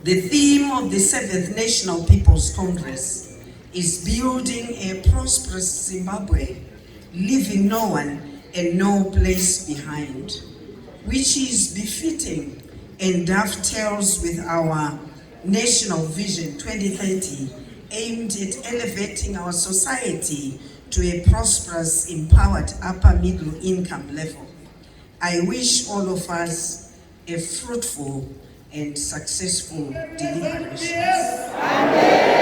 The theme of the 7th National People's Congress is building a prosperous Zimbabwe, leaving no one and no place behind, which is befitting and dovetails with our National Vision 2030, aimed at elevating our society to a prosperous, empowered upper middle income level. I wish all of us a fruitful and successful deliberations. Amen.